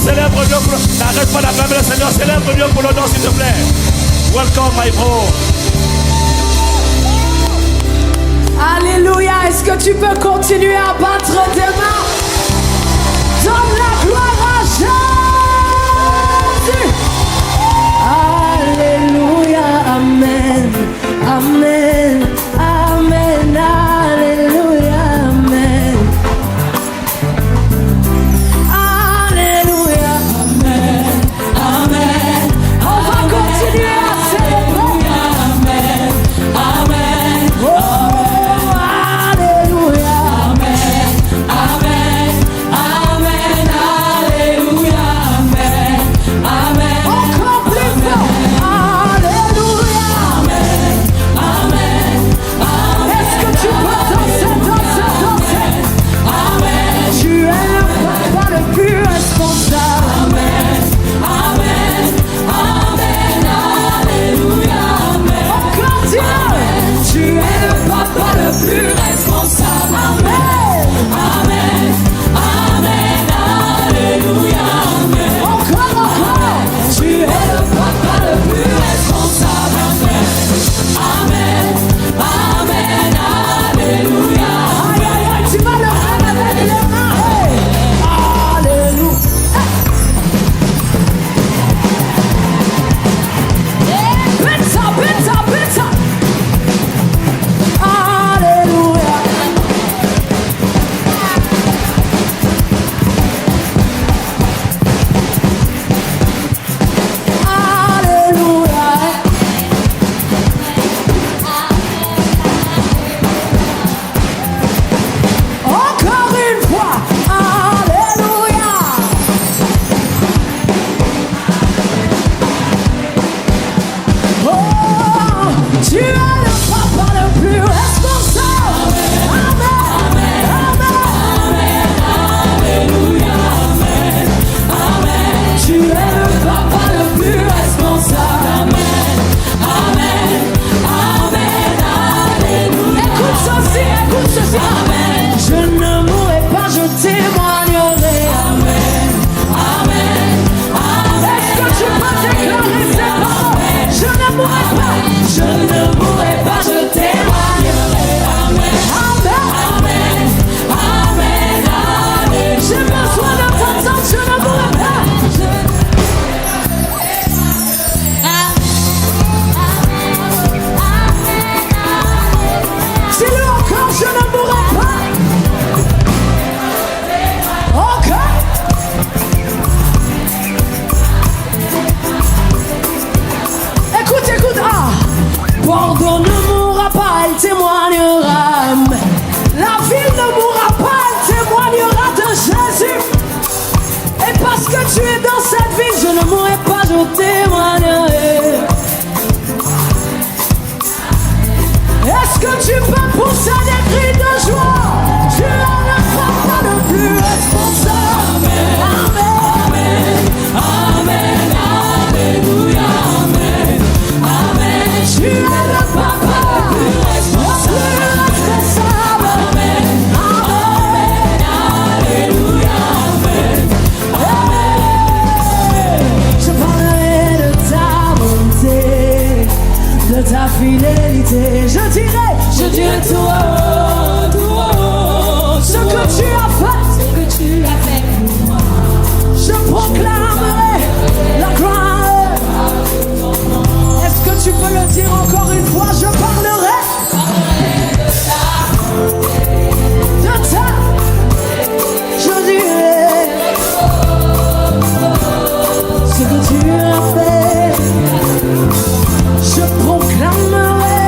Célèbre Dieu pour le... N'arrête pas d'acclamer le Seigneur. Célèbre Dieu pour le nom, s'il te plaît. Welcome, my bro. Alléluia. Est-ce que tu peux continuer à battre tes mains? Donne la gloire à Jésus. Alléluia. Amen. Amen. Amen. Alléluia. Amen. Alléluia. Amen. Amen. On va continuer à célébrer. Amen. Amen. Oh, alléluia. Amen. Amen. Amen. Alléluia. Amen. Amen. Encore plus fort. Alléluia. Amen. Amen. Amen. Est-ce que tu peux danser, danser, danser? Amen. Tu es le papa le plus responsable. Amen. Amen. Amen. Alléluia. Amen. Encore Dieu. Tu es le papa le plus responsable. Amen. Amen. Amen. Alléluia. Amen. Encore, encore. Tu es le papa le plus responsable. Amen. Amen. Alléluia. Aïe, aïe, aïe, tu vas le faire avec les mains. Hey. Alléluia. Bêta, bêta, bêta. Alléluia. Alléluia. Encore une fois. Alléluia. Oh, tu es le papa le plus responsable. Amen. Amen. Alléluia. Amen. Amen. Tu es le papa le plus responsable. Amen. Amen. Amen. Alléluia. Écoute ceci, écoute ceci. Amen. Je ne mourrai pas, je témoignerai. Amen. Amen. Amen. Est-ce que tu peux déclarer ces paroles? Je ne mourrai pas, je ne mourrai pas, je témoignerai. Amen. Amen. Amen. Amen. J'ai besoin de t'entendre, je ne mourrai pas. Dis-le encore, je ne mourrai pas. Encore. Écoute, écoute, Bordeaux ne mourra pas, elle témoignera. La ville ne mourra pas, elle témoignera de Jésus. Et parce que tu es dans cette ville, je ne mourrai pas, je témoignerai. Est-ce que tu peux pousser des cris de joie? Tu es le papa le plus responsable. Amen. Amen. Alléluia. Amen. Amen. Tu es le papa le plus responsable. Amen. Amen. Alléluia. Amen. Amen. Je parlerai de ta bonté, de ta fidélité. Je dirai toi, ce que tu as fait, pour moi. Je proclamerai la gloire. Est-ce que tu peux le dire encore une fois? Je parlerai de ta. Je dirai ce que tu as fait. Je proclamerai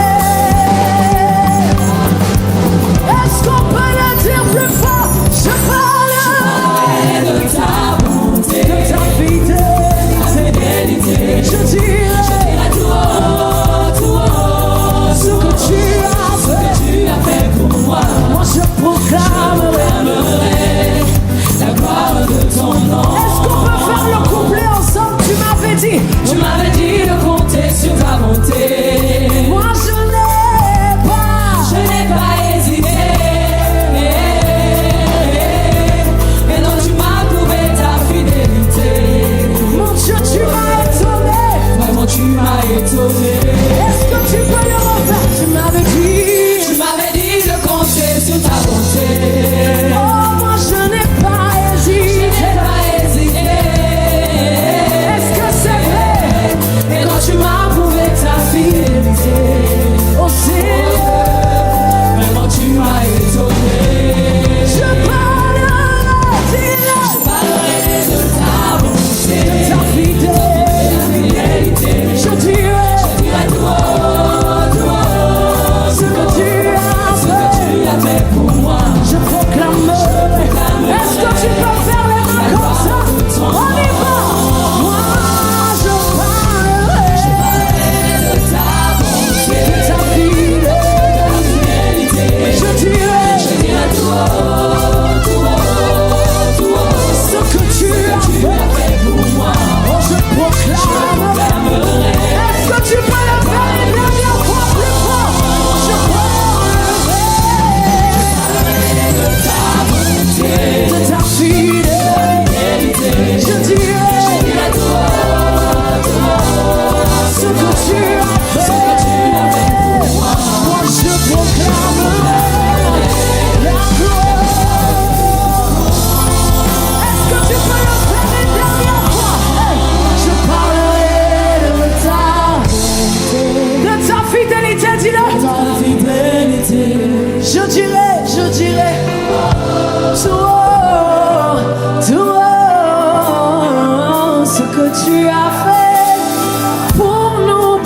as fait pour nous,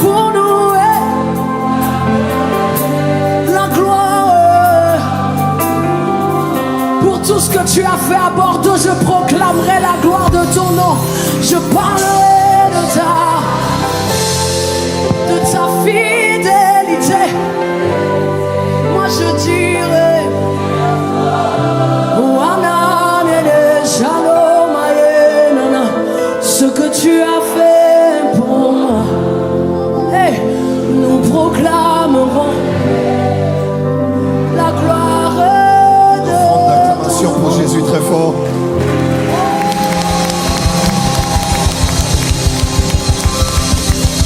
la gloire. Pour tout ce que tu as fait à Bordeaux, je proclamerai la gloire de ton nom. Je parlerai de ta fidélité. Moi je dirai ce que tu as fait pour moi. Hey, nous proclamerons la gloire de Acclamation pour Jésus très fort.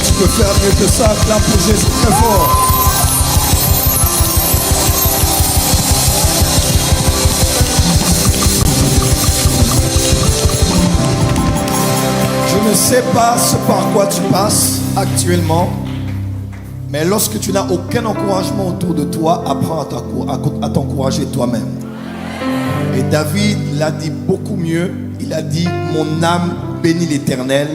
Tu peux faire mieux que ça, acclame pour Jésus très fort. Je ne sais pas ce par quoi tu passes actuellement, mais lorsque tu n'as aucun encouragement autour de toi, apprends à t'encourager toi-même. Et David l'a dit beaucoup mieux. Il a dit: mon âme bénit l'Éternel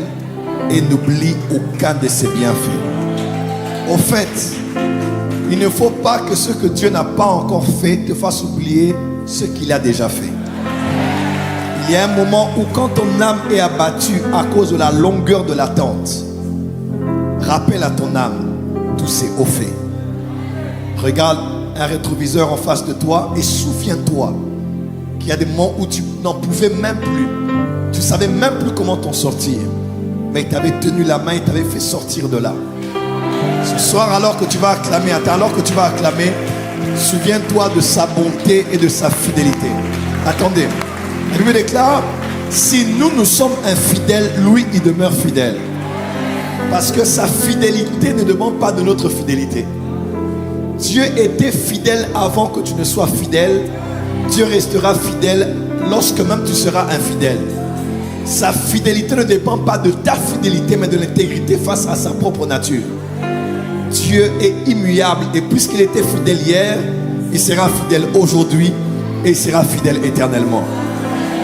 et n'oublie aucun de ses bienfaits. Au fait, il ne faut pas que ce que Dieu n'a pas encore fait te fasse oublier ce qu'il a déjà fait. Il y a un moment où quand ton âme est abattue à cause de la longueur de l'attente, rappelle à ton âme tous ces hauts faits. Regarde un rétroviseur en face de toi et souviens-toi qu'il y a des moments où tu n'en pouvais même plus. Tu ne savais même plus comment t'en sortir. Mais il t'avait tenu la main, il t'avait fait sortir de là. Ce soir, alors que tu vas acclamer, souviens-toi de sa bonté et de sa fidélité. Attendez. La Bible déclare: si nous sommes infidèles, lui, il demeure fidèle. Parce que sa fidélité ne demande pas de notre fidélité. Dieu était fidèle avant que tu ne sois fidèle. Dieu restera fidèle lorsque même tu seras infidèle. Sa fidélité ne dépend pas de ta fidélité, mais de l'intégrité face à sa propre nature. Dieu est immuable et puisqu'il était fidèle hier, il sera fidèle aujourd'hui et il sera fidèle éternellement.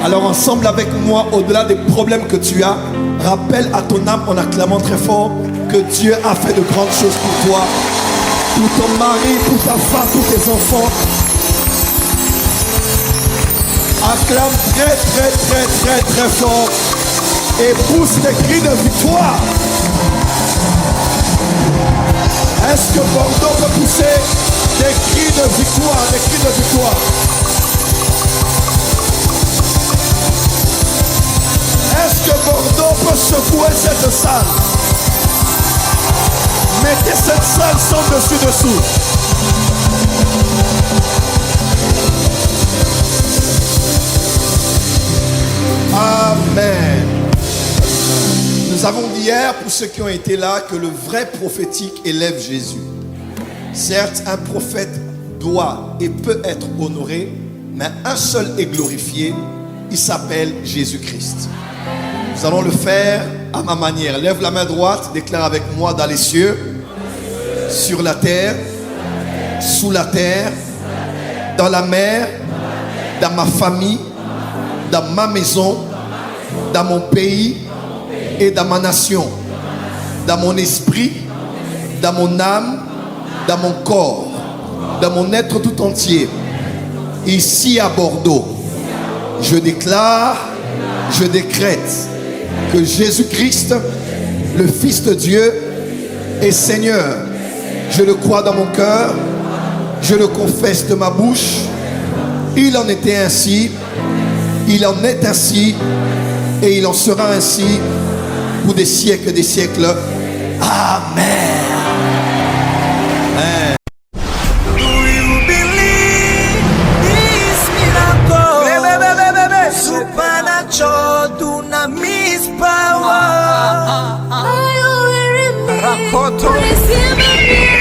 Alors ensemble avec moi, au-delà des problèmes que tu as, rappelle à ton âme en acclamant très fort que Dieu a fait de grandes choses pour toi, pour ton mari, pour ta femme, pour tes enfants. Acclame très très très très très fort et pousse des cris de victoire. Est-ce que Bordeaux peut pousser des cris de victoire, des cris de victoire? Est-ce que Bordeaux peut secouer cette salle? Mettez cette salle sans dessus-dessous. Amen. Nous avons dit hier, pour ceux qui ont été là, que le vrai prophétique élève Jésus. Certes, un prophète doit et peut être honoré, mais un seul est glorifié. Il s'appelle Jésus-Christ. Nous allons le faire à ma manière. Lève la main droite, déclare avec moi: dans les cieux, sur la terre, sous la terre, dans la mer, dans ma famille, dans ma maison, dans mon pays et dans ma nation, dans mon esprit, dans mon âme, dans mon corps, dans mon être tout entier. Ici à Bordeaux, je déclare, je décrète que Jésus-Christ, le Fils de Dieu, est Seigneur. Je le crois dans mon cœur, je le confesse de ma bouche. Il en était ainsi, il en est ainsi, et il en sera ainsi pour des siècles et des siècles. Amen. Amen. Do you believe this miracle? Supernatural dunamis power. Are you hearing me? Rakoto. Receive a miracle.